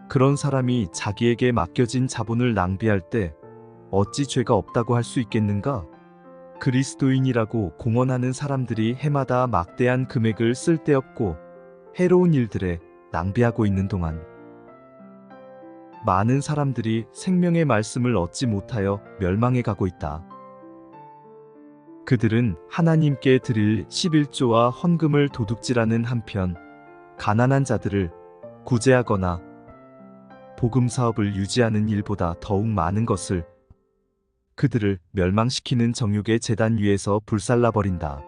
그런 사람이 자기에게 맡겨진 자본을 낭비할 때 어찌 죄가 없다고 할 수 있겠는가? 그리스도인이라고 공언하는 사람들이 해마다 막대한 금액을 쓸데없고 해로운 일들에 낭비하고 있는 동안 많은 사람들이 생명의 말씀을 얻지 못하여 멸망해 가고 있다. 그들은 하나님께 드릴 11조와 헌금을 도둑질하는 한편 가난한 자들을 구제하거나 복음 사업을 유지하는 일보다 더욱 많은 것을 그들을 멸망시키는 정욕의 제단 위에서 불살라버린다.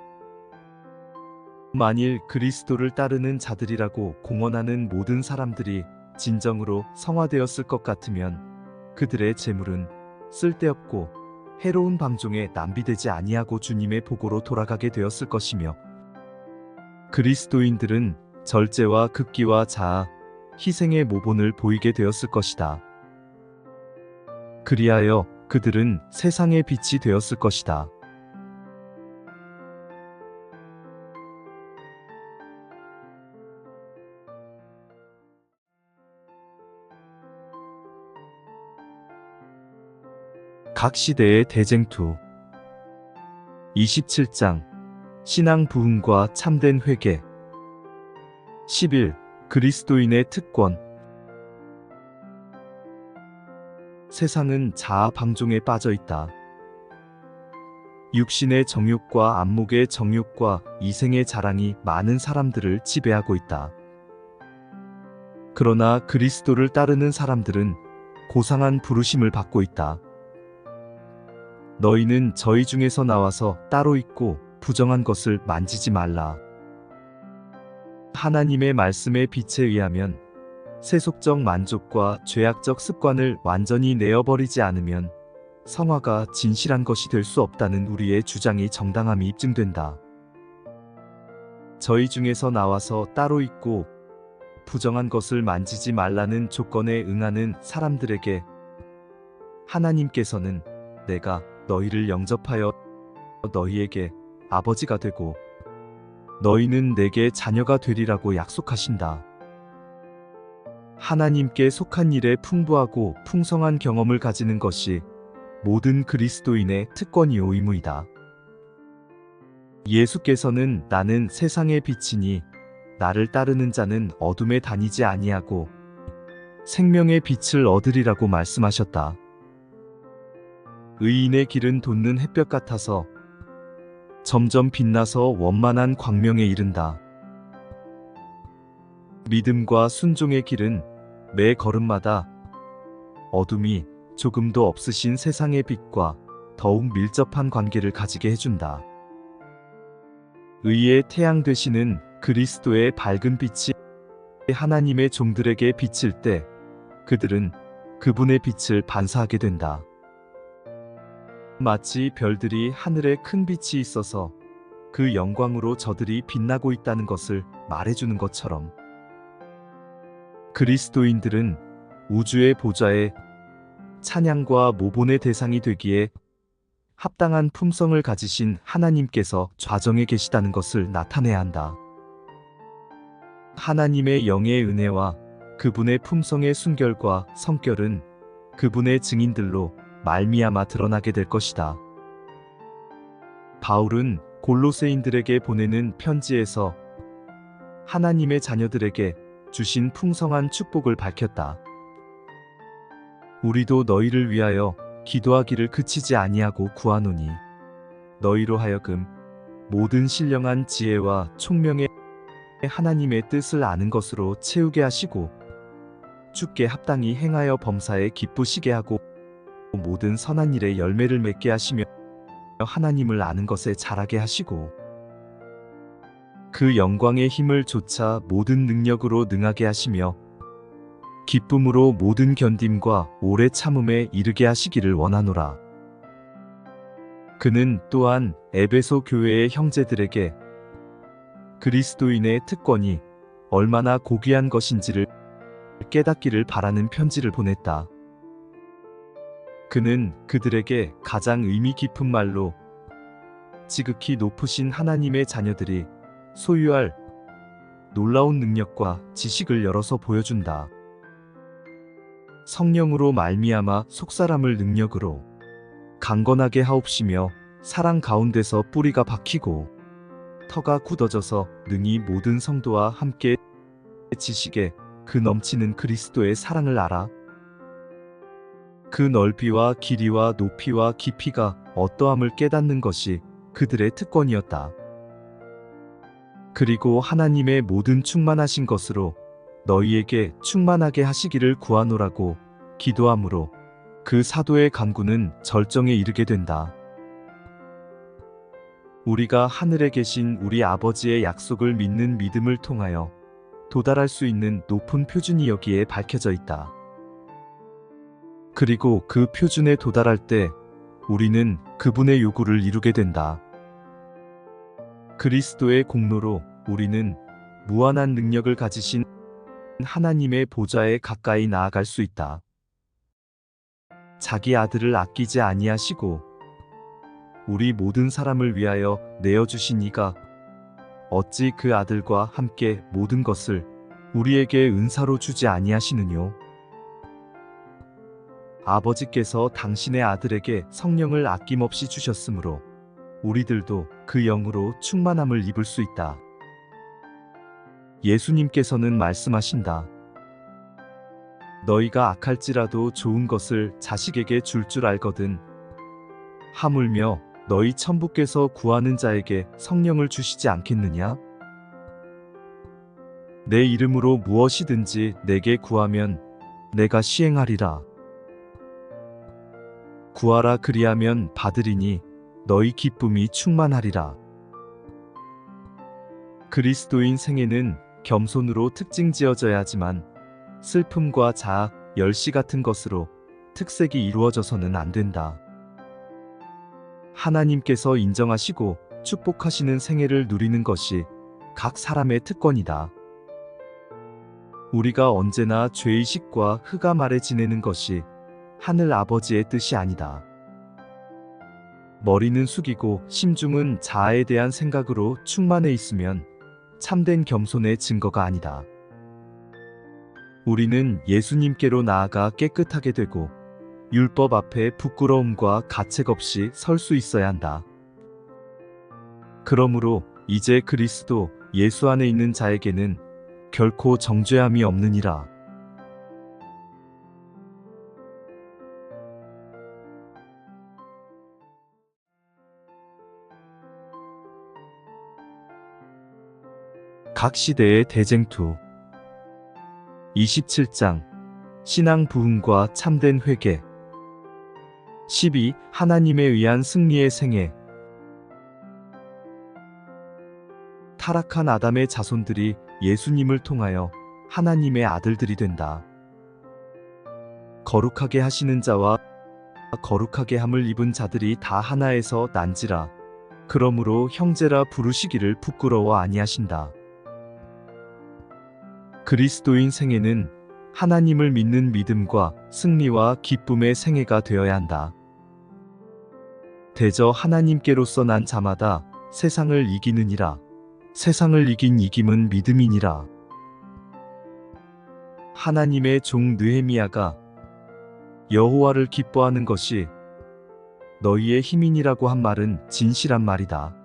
만일 그리스도를 따르는 자들이라고 공언하는 모든 사람들이 진정으로 성화되었을 것 같으면 그들의 재물은 쓸데없고 해로운 방종에 낭비되지 아니하고 주님의 보고로 돌아가게 되었을 것이며 그리스도인들은 절제와 극기와 자아, 희생의 모본을 보이게 되었을 것이다. 그리하여 그들은 세상의 빛이 되었을 것이다. 각 시대의 대쟁투 27장 신앙 부흥과 참된 회개 11. 그리스도인의 특권 세상은 자아 방종에 빠져 있다. 육신의 정욕과 안목의 정욕과 이생의 자랑이 많은 사람들을 지배하고 있다. 그러나 그리스도를 따르는 사람들은 고상한 부르심을 받고 있다. 너희는 저희 중에서 나와서 따로 있고 부정한 것을 만지지 말라. 하나님의 말씀의 빛에 의하면 세속적 만족과 죄악적 습관을 완전히 내어버리지 않으면 성화가 진실한 것이 될 수 없다는 우리의 주장이 정당함이 입증된다. 저희 중에서 나와서 따로 있고 부정한 것을 만지지 말라는 조건에 응하는 사람들에게 하나님께서는 내가 너희를 영접하여 너희에게 아버지가 되고 너희는 내게 자녀가 되리라고 약속하신다. 하나님께 속한 일에 풍부하고 풍성한 경험을 가지는 것이 모든 그리스도인의 특권이요 의무이다. 예수께서는 나는 세상의 빛이니 나를 따르는 자는 어둠에 다니지 아니하고 생명의 빛을 얻으리라고 말씀하셨다. 의인의 길은 돋는 햇볕 같아서 점점 빛나서 원만한 광명에 이른다. 믿음과 순종의 길은 매 걸음마다 어둠이 조금도 없으신 세상의 빛과 더욱 밀접한 관계를 가지게 해준다. 의의 태양 되시는 그리스도의 밝은 빛이 하나님의 종들에게 비칠 때 그들은 그분의 빛을 반사하게 된다. 마치 별들이 하늘에 큰 빛이 있어서 그 영광으로 저들이 빛나고 있다는 것을 말해주는 것처럼 그리스도인들은 우주의 보좌에 찬양과 모본의 대상이 되기에 합당한 품성을 가지신 하나님께서 좌정에 계시다는 것을 나타내야 한다. 하나님의 영의 은혜와 그분의 품성의 순결과 성결은 그분의 증인들로 말미암아 드러나게 될 것이다. 바울은 골로새인들에게 보내는 편지에서 하나님의 자녀들에게 주신 풍성한 축복을 밝혔다. 우리도 너희를 위하여 기도하기를 그치지 아니하고 구하노니 너희로 하여금 모든 신령한 지혜와 총명의 하나님의 뜻을 아는 것으로 채우게 하시고 주께 합당히 행하여 범사에 기쁘시게 하고 모든 선한 일에 열매를 맺게 하시며 하나님을 아는 것에 자라게 하시고 그 영광의 힘을 좇아 모든 능력으로 능하게 하시며 기쁨으로 모든 견딤과 오래 참음에 이르게 하시기를 원하노라. 그는 또한 에베소 교회의 형제들에게 그리스도인의 특권이 얼마나 고귀한 것인지를 깨닫기를 바라는 편지를 보냈다. 그는 그들에게 가장 의미 깊은 말로 지극히 높으신 하나님의 자녀들이 소유할 놀라운 능력과 지식을 열어서 보여준다. 성령으로 말미암아 속사람을 능력으로 강건하게 하옵시며 사랑 가운데서 뿌리가 박히고 터가 굳어져서 능히 모든 성도와 함께 지식에 그 넘치는 그리스도의 사랑을 알아 그 넓이와 길이와 높이와 깊이가 어떠함을 깨닫는 것이 그들의 특권이었다. 그리고 하나님의 모든 충만하신 것으로 너희에게 충만하게 하시기를 구하노라고 기도함으로 그 사도의 간구는 절정에 이르게 된다. 우리가 하늘에 계신 우리 아버지의 약속을 믿는 믿음을 통하여 도달할 수 있는 높은 표준이 여기에 밝혀져 있다. 그리고 그 표준에 도달할 때 우리는 그분의 요구를 이루게 된다. 그리스도의 공로로 우리는 무한한 능력을 가지신 하나님의 보좌에 가까이 나아갈 수 있다. 자기 아들을 아끼지 아니하시고 우리 모든 사람을 위하여 내어주신 이가 어찌 그 아들과 함께 모든 것을 우리에게 은사로 주지 아니하시느뇨. 아버지께서 당신의 아들에게 성령을 아낌없이 주셨으므로 우리들도 그 영으로 충만함을 입을 수 있다. 예수님께서는 말씀하신다. 너희가 악할지라도 좋은 것을 자식에게 줄 줄 알거든. 하물며 너희 천부께서 구하는 자에게 성령을 주시지 않겠느냐? 내 이름으로 무엇이든지 내게 구하면 내가 시행하리라. 구하라 그리하면 받으리니 너희 기쁨이 충만하리라. 그리스도인 생애는 겸손으로 특징 지어져야 하지만 슬픔과 자학, 열시 같은 것으로 특색이 이루어져서는 안 된다. 하나님께서 인정하시고 축복하시는 생애를 누리는 것이 각 사람의 특권이다. 우리가 언제나 죄의식과 흑암 아래 지내는 것이 하늘 아버지의 뜻이 아니다. 머리는 숙이고 심중은 자아에 대한 생각으로 충만해 있으면 참된 겸손의 증거가 아니다. 우리는 예수님께로 나아가 깨끗하게 되고 율법 앞에 부끄러움과 가책 없이 설 수 있어야 한다. 그러므로 이제 그리스도 예수 안에 있는 자에게는 결코 정죄함이 없느니라. 각 시대의 대쟁투 27장 신앙 부흥과 참된 회개 12. 하나님에 의한 승리의 생애 타락한 아담의 자손들이 예수님을 통하여 하나님의 아들들이 된다. 거룩하게 하시는 자와 거룩하게 함을 입은 자들이 다 하나에서 난지라. 그러므로 형제라 부르시기를 부끄러워 아니하신다. 그리스도인 생애는 하나님을 믿는 믿음과 승리와 기쁨의 생애가 되어야 한다. 대저 하나님께로서 난 자마다 세상을 이기느니라. 세상을 이긴 이김은 믿음이니라. 하나님의 종 느헤미야가 여호와를 기뻐하는 것이 너희의 힘이니라고 한 말은 진실한 말이다.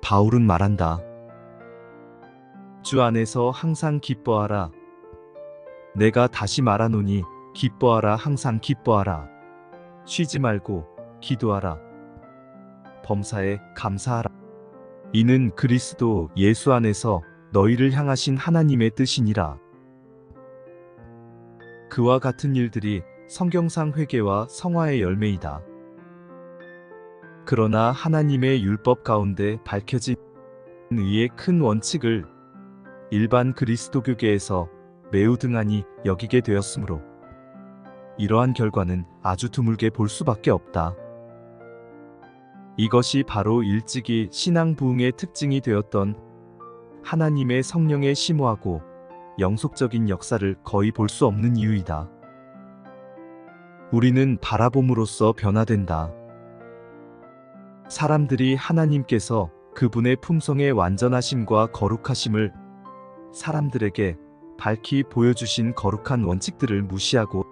바울은 말한다. 주 안에서 항상 기뻐하라. 내가 다시 말하노니 기뻐하라. 항상 기뻐하라. 쉬지 말고 기도하라. 범사에 감사하라. 이는 그리스도 예수 안에서 너희를 향하신 하나님의 뜻이니라. 그와 같은 일들이 성경상 회개와 성화의 열매이다. 그러나 하나님의 율법 가운데 밝혀진 의의 큰 원칙을 일반 그리스도교계에서 매우 등한히 여기게 되었으므로 이러한 결과는 아주 드물게 볼 수밖에 없다. 이것이 바로 일찍이 신앙 부흥의 특징이 되었던 하나님의 성령에 심오하고 영속적인 역사를 거의 볼 수 없는 이유이다. 우리는 바라봄으로써 변화된다. 사람들이 하나님께서 그분의 품성의 완전하심과 거룩하심을 사람들에게 밝히 보여주신 거룩한 원칙들을 무시하고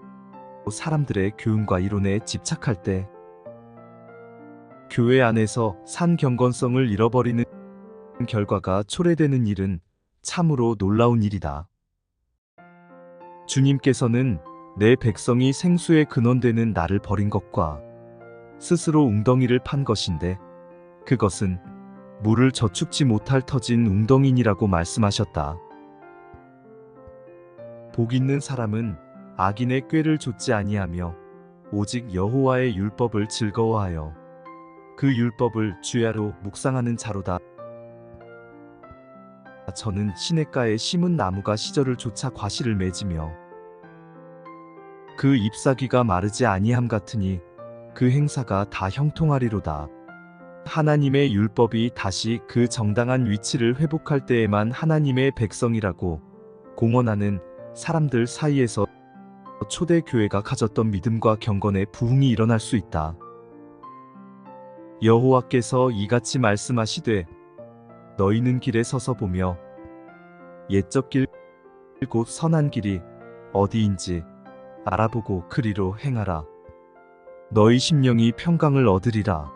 사람들의 교훈과 이론에 집착할 때 교회 안에서 산 경건성을 잃어버리는 결과가 초래되는 일은 참으로 놀라운 일이다. 주님께서는 내 백성이 생수의 근원되는 나를 버린 것과 스스로 웅덩이를 판 것인데 그것은 물을 저축지 못할 터진 웅덩이니라고 말씀하셨다. 복 있는 사람은 악인의 꾀를 좇지 아니하며 오직 여호와의 율법을 즐거워하여 그 율법을 주야로 묵상하는 자로다. 저는 시냇가에 심은 나무가 시절을 좇아 과실을 맺으며 그 잎사귀가 마르지 아니함 같으니 그 행사가 다 형통하리로다. 하나님의 율법이 다시 그 정당한 위치를 회복할 때에만 하나님의 백성이라고 공언하는 사람들 사이에서 초대 교회가 가졌던 믿음과 경건의 부흥이 일어날 수 있다. 여호와께서 이같이 말씀하시되 너희는 길에 서서 보며 옛적 길 곧 선한 길이 어디인지 알아보고 그리로 행하라. 너희 심령이 평강을 얻으리라.